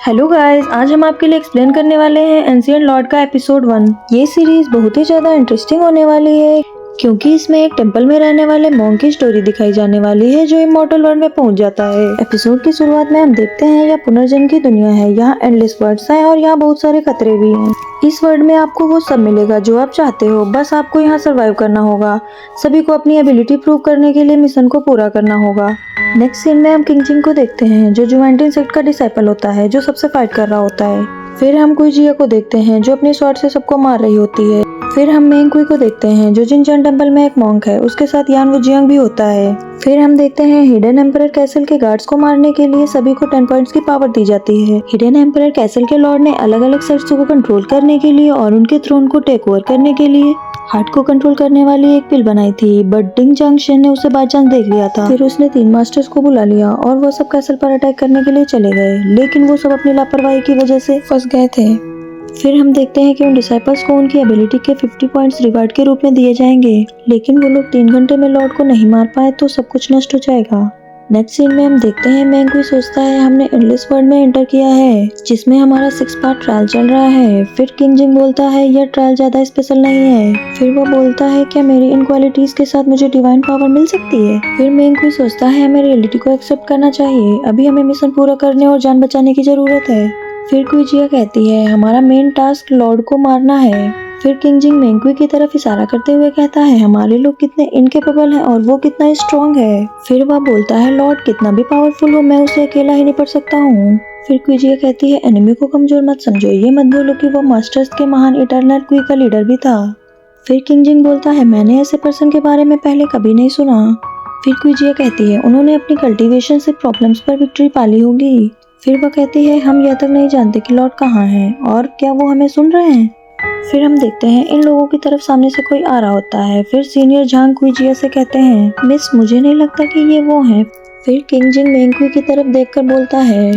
Hello guys, आज हम आपके लिए एक्सप्लेन करने वाले हैं एंशिएंट लॉर्ड का एपिसोड 1। ये सीरीज बहुत ही ज्यादा इंटरेस्टिंग होने वाली है क्योंकि इसमें एक टेंपल में रहने वाले मॉन्क की स्टोरी दिखाई जाने वाली है जो इमॉर्टल वर्ल्ड में पहुंच जाता है। एपिसोड की शुरुआत में हम देखते हैं यह पुनर्जन्म की दुनिया है। यहाँ एंडलेस वर्ड्स हैं और यहाँ बहुत सारे खतरे भी हैं। इस वर्ल्ड में आपको वो सब मिलेगा जो आप चाहते हो, बस आपको यहाँ सर्वाइव करना होगा। सभी को अपनी एबिलिटी प्रूव करने के लिए मिशन को पूरा करना होगा। नेक्स्ट सीन में हम किंग जिंग को देखते हैं जो जुवेंटिन सेक्ट का डिसाइपल होता है जो सबसे फाइट कर रहा होता है। फिर हम कुइजिया को देखते हैं जो अपने स्वॉर्ड से सबको मार रही होती है। फिर हम मेंग कुई को देखते हैं जो जिनचैन टेंपल में एक मॉन्क है, उसके साथ यान वुजियांग भी होता है। फिर हम देखते हैं हिडन एम्परर कैसल के गार्ड्स को मारने के लिए सभी को 10 पॉइंट्स की पावर दी जाती है। हिडन एम्परर कैसल के लॉर्ड ने अलग अलग सेक्ट्स को कंट्रोल करने के लिए और उनके थ्रोन को टेक ओवर करने के लिए हार्ट को कंट्रोल करने वाली एक पिल बनाई थी, बट डिंग जांगशन ने उसे बाय चांस देख लिया था। फिर उसने 3 मास्टर्स को बुला लिया और वो सब कैसल पर अटैक करने के लिए चले गए, लेकिन वो सब अपनी लापरवाही की वजह से फंस गए थे। फिर हम देखते हैं कि उन डिसाइपल्स को उनकी एबिलिटी के 50 पॉइंट्स रिवार्ड के रूप में दिए जाएंगे, लेकिन वो लोग 3 घंटे में लॉर्ड को नहीं मार पाए तो सब कुछ नष्ट हो जाएगा। नेक्स्ट सीन में हम देखते हैं मेंग कुई सोचता है हमने एंडलेस वर्ल्ड में एंटर किया है जिसमें हमारा 6 पार्ट ट्रायल चल रहा है। फिर किंग जिंग बोलता है यह ट्रायल ज्यादा स्पेशल नहीं है। फिर वो बोलता है क्या मेरी इन क्वालिटीज के साथ मुझे डिवाइन पावर मिल सकती है। फिर मेंग कुई सोचता है हमें रियलिटी को एक्सेप्ट करना चाहिए, अभी हमें मिशन पूरा करने और जान बचाने की जरूरत है। फिर कुइजिया कहती है हमारा मेन टास्क लॉर्ड को मारना है। फिर किंग जिंग मेंग कुई की तरफ इशारा करते हुए कहता है हमारे लोग कितने इनकेपेबल हैं और वो कितना स्ट्रॉन्ग है। फिर वह बोलता है लॉर्ड कितना भी पावरफुल हो मैं उसे अकेला ही निपट सकता हूँ। फिर कुइजिया कहती है एनिमी को कमजोर मत समझो, ये मत बोलो कि वो मास्टर्स के महान इटर्नल कुई का लीडर भी था। फिर किंग जिंग बोलता है मैंने ऐसे पर्सन के बारे में पहले कभी नहीं सुना। फिर कुइजिया कहती है उन्होंने अपनी कल्टीवेशन से प्रॉब्लम्स पर विक्ट्री पाली होगी। फिर वह कहती है हम यह तक नहीं जानते कि लॉर्ड कहाँ है और क्या वो हमें सुन रहे हैं। फिर हम देखते हैं इन लोगों की तरफ सामने से कोई आ रहा होता है। फिर सीनियर झांग कुइजिया से कहते हैं मिस मुझे नहीं लगता कि ये वो हैं। फिर किंग जिंग मेंग कुई की तरफ देखकर बोलता है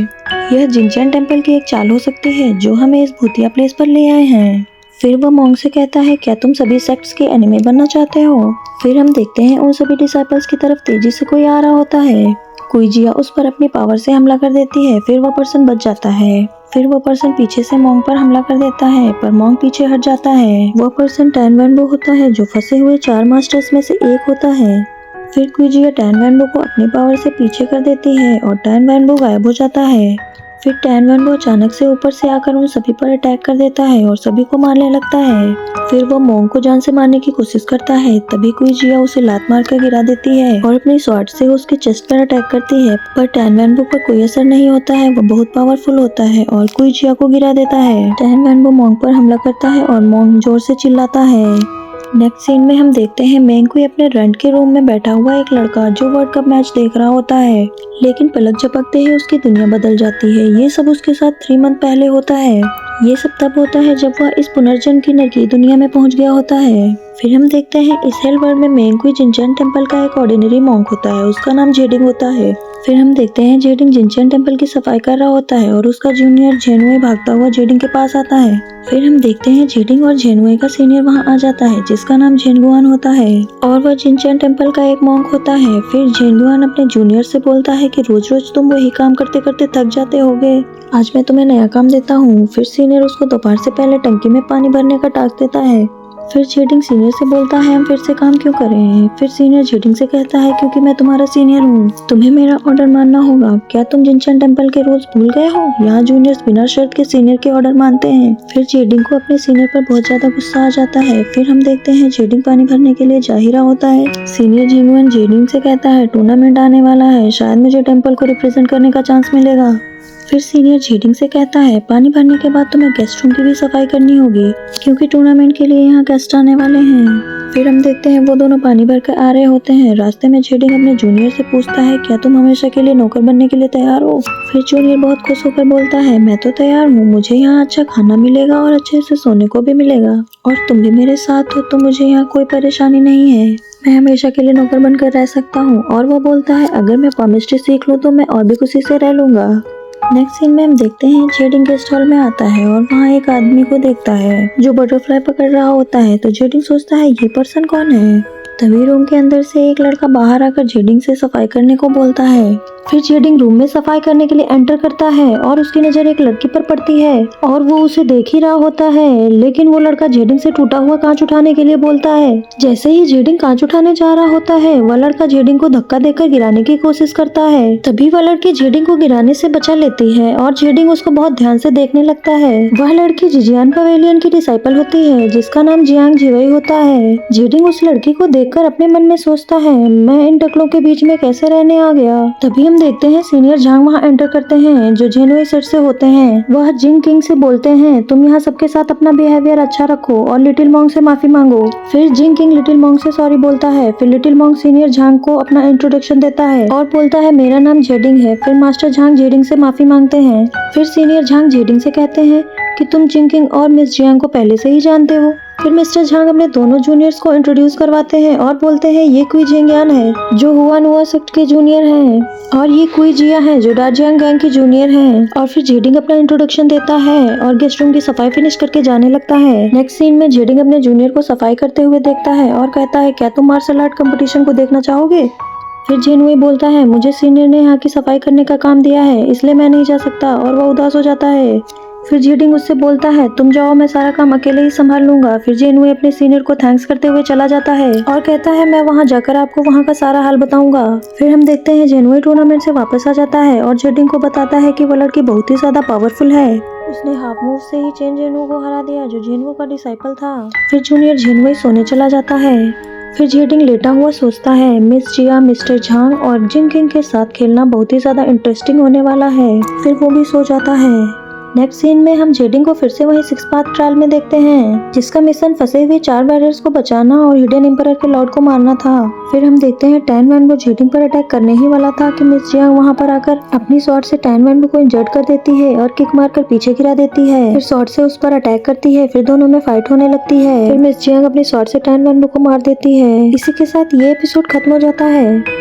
यह जिनचैन टेंपल की एक चाल हो सकती है जो हमें इस भूतिया प्लेस पर ले आए हैं। फिर वह मॉन्क से कहता है क्या तुम सभी सेक्ट्स के एनिमी बनना चाहते हो। फिर हम देखते हैं उन सभी डिसाइपल्स की तरफ तेजी से कोई आ रहा होता है। कुइजिया उस पर अपनी पावर से हमला कर देती है, फिर वह पर्सन बच जाता है। फिर वो पर्सन पीछे से मॉन्क पर हमला कर देता है पर मॉन्क पीछे हट जाता है। वह पर्सन टैन वैनबो होता है जो फंसे हुए 4 मास्टर्स में से एक होता है। फिर कुइजिया टैन वैनबो को अपनी पावर से पीछे कर देती है और टैन वैनबो गायब हो जाता है। फिर टैन वैनबो अचानक से ऊपर से आकर उन सभी पर अटैक कर देता है और सभी को मारने लगता है। फिर वो मॉन्क को जान से मारने की कोशिश करता है, तभी कुइजिया उसे लात मार कर गिरा देती है और अपनी स्वॉर्ड से उसके चेस्ट पर अटैक करती है, पर टैन वैनबो पर कोई असर नहीं होता है। वो बहुत पावरफुल होता है और कुइजिया को गिरा देता है। टैन वैनबो मॉन्क पर हमला करता है और मॉन्क जोर से चिल्लाता है। नेक्स्ट सीन में हम देखते हैं मेंग कुई अपने रेंट के रूम में बैठा हुआ एक लड़का जो वर्ल्ड कप मैच देख रहा होता है, लेकिन पलक झपकते ही उसकी दुनिया बदल जाती है। ये सब उसके साथ 3 मंथ पहले होता है। ये सब तब होता है जब वह इस पुनर्जन्म की नरकी दुनिया में पहुंच गया होता है। फिर हम देखते हैं इस हेल वर्ल्ड में मेंग कुई जिनचैन टेंपल का एक ऑर्डिनरी मॉन्क होता है, उसका नाम जेडिंग होता है। फिर हम देखते हैं जेडिंग जिनचैन टेंपल की सफाई कर रहा होता है और उसका जूनियर जेनुए भागता हुआ जेडिंग के पास आता है। फिर हम देखते हैं जेडिंग और जेनुए का सीनियर वहां आ जाता है जिसका नाम जेनगुआन होता है और वह जिनचैन टेंपल का एक मॉन्क होता है। फिर जेनगुआन अपने जूनियर से बोलता है कि रोज रोज तुम वही काम करते करते थक जाते होगे, आज मैं तुम्हें नया काम देता हूँ। फिर सीनियर उसको दोपहर से पहले टंकी में पानी भरने का टास्क देता है। फिर जेडिंग सीनियर से बोलता है हम फिर से काम क्यों कर रहे हैं। फिर सीनियर जेडिंग से कहता है क्योंकि मैं तुम्हारा सीनियर हूँ, तुम्हें मेरा ऑर्डर मानना होगा। क्या तुम जिनचैन टेंपल के रूल्स भूल गए हो। यहाँ जूनियर्स बिना शर्त के सीनियर के ऑर्डर मानते हैं। फिर जेडिंग को अपने सीनियर पर बहुत ज्यादा गुस्सा आ जाता है। फिर हम देखते हैं जेडिंग पानी भरने के लिए जा ही रहा होता है। सीनियर जेनुइन जेडिंग से कहता है टूर्नामेंट आने वाला है, शायद मुझे टेंपल को रिप्रेजेंट करने का चांस मिलेगा। फिर सीनियर जेडिंग से कहता है पानी भरने के बाद तुम्हें गेस्ट रूम की भी सफाई करनी होगी क्योंकि टूर्नामेंट के लिए यहाँ गेस्ट आने वाले हैं। फिर हम देखते हैं वो दोनों पानी भर कर आ रहे होते हैं। रास्ते में जेडिंग अपने जूनियर से पूछता है क्या तुम हमेशा के लिए नौकर बनने के लिए तैयार हो। फिर जूनियर बहुत खुश होकर बोलता है मैं तो तैयार हूँ, मुझे यहाँ अच्छा खाना मिलेगा और अच्छे से सोने को भी मिलेगा और तुम भी मेरे साथ हो तो मुझे यहाँ कोई परेशानी नहीं है, मैं हमेशा के लिए नौकर बनकर रह सकता हूँ। और वो बोलता है अगर मैं पामिस्ट्री सीख लूँ तो मैं और भी खुशी से रह लूंगा। नेक्स्ट सीन में हम देखते हैं जेडिंग गेस्ट हॉल में आता है और वहाँ एक आदमी को देखता है जो बटरफ्लाई पकड़ रहा होता है। तो जेडिंग सोचता है ये पर्सन कौन है। तभी रूम के अंदर से एक लड़का बाहर आकर जेडिंग से सफाई करने को बोलता है। फिर जेडिंग रूम में सफाई करने के लिए एंटर करता है और उसकी नजर एक लड़की पर पड़ती है और वो उसे देख ही रहा होता है, लेकिन वो लड़का जेडिंग से टूटा हुआ कांच उठाने के लिए बोलता है। जैसे ही जेडिंग कांच उठाने जा रहा होता है, वह लड़का जेडिंग को धक्का देकर गिराने की कोशिश करता है। तभी वह लड़की जेडिंग को गिराने से बचा लेती है और जेडिंग उसको बहुत ध्यान से देखने लगता है। वह लड़की जिजियान पवेलियन की डिसाइपल होती है जिसका नाम जियांग जिवई होता है। जेडिंग उस लड़की को देखकर अपने मन में सोचता है, मैं इन टकलों के बीच में कैसे रहने आ गया। तभी हम देखते हैं सीनियर झांग वहाँ एंटर करते हैं जो जेनुई सेट से होते हैं। वह जिंग किंग से बोलते हैं, तुम यहाँ सबके साथ अपना बिहेवियर अच्छा रखो और लिटिल मॉन्ग से माफी मांगो। फिर जिंग किंग लिटिल मॉन्ग से सॉरी बोलता है। फिर लिटिल मॉन्ग सीनियर झांग को अपना इंट्रोडक्शन देता है और बोलता है, मेरा नाम जेडिंग है। फिर मास्टर झांग जेडिंग से माफी मांगते हैं। फिर सीनियर झांग जेडिंग से कहते हैं कि तुम जिंग किंग और मिस जियांग को पहले से ही जानते हो। फिर मिस्टर झांग अपने दोनों जूनियर्स को इंट्रोड्यूस करवाते हैं और बोलते हैं, ये कुई जिंगयान है जो हुआ सेक्ट के जूनियर हैं और ये कुई जिया है जो दाजियांग गैंग की जूनियर हैं। और फिर जेडिंग अपना इंट्रोडक्शन देता है और गेस्ट रूम की सफाई फिनिश करके जाने लगता है। नेक्स्ट सीन में जेडिंग अपने जूनियर को सफाई करते हुए देखता है और कहता है, क्या तुम मार्शल आर्ट कंपटीशन को देखना चाहोगे। फिर जेनुई बोलता है, मुझे सीनियर ने यहाँ की सफाई करने का काम दिया है इसलिए मैं नहीं जा सकता, और वह उदास हो जाता है। फिर जेडिंग उससे बोलता है, तुम जाओ, मैं सारा काम अकेले ही संभाल लूंगा। फिर जेनुई अपने सीनियर को थैंक्स करते हुए चला जाता है और कहता है, मैं वहाँ जाकर आपको वहाँ का सारा हाल बताऊंगा। फिर हम देखते हैं जेनुई टूर्नामेंट से वापस आ जाता है और जेडिंग को बताता है कि वो लड़की बहुत ही ज्यादा पावरफुल है। उसने हाफ मूव से ही चेन जेनुई को हरा दिया जो जेनुई का डिसाइपल था। फिर जूनियर जेनुई सोने चला जाता है। फिर जेडिंग लेटा हुआ सोचता है, मिस जिया, मिस्टर झांग और जिंग किंग के साथ खेलना बहुत ही ज्यादा इंटरेस्टिंग होने वाला है। फिर वो भी सो जाता है। नेक्स्ट सीन में हम जेडिंग को फिर से वही 6 पार्ट ट्रायल में देखते हैं जिसका मिशन फंसे हुए 4 बैरियर्स को बचाना और हिडन एम्परर के लॉर्ड को मारना था। फिर हम देखते हैं टैन वैनबो जेडिंग पर अटैक करने ही वाला था कि मिस जियांग वहां पर आकर अपनी शॉट से टैन वैनबो को इंजर्ड कर देती है और किक मारकर पीछे गिरा देती है। फिर शॉट से उस पर अटैक करती है। फिर दोनों में फाइट होने लगती है। फिर मिस जियांग अपनी शॉट से टैन वैनबो को मार देती है। इसी के साथ ये एपिसोड खत्म हो जाता है।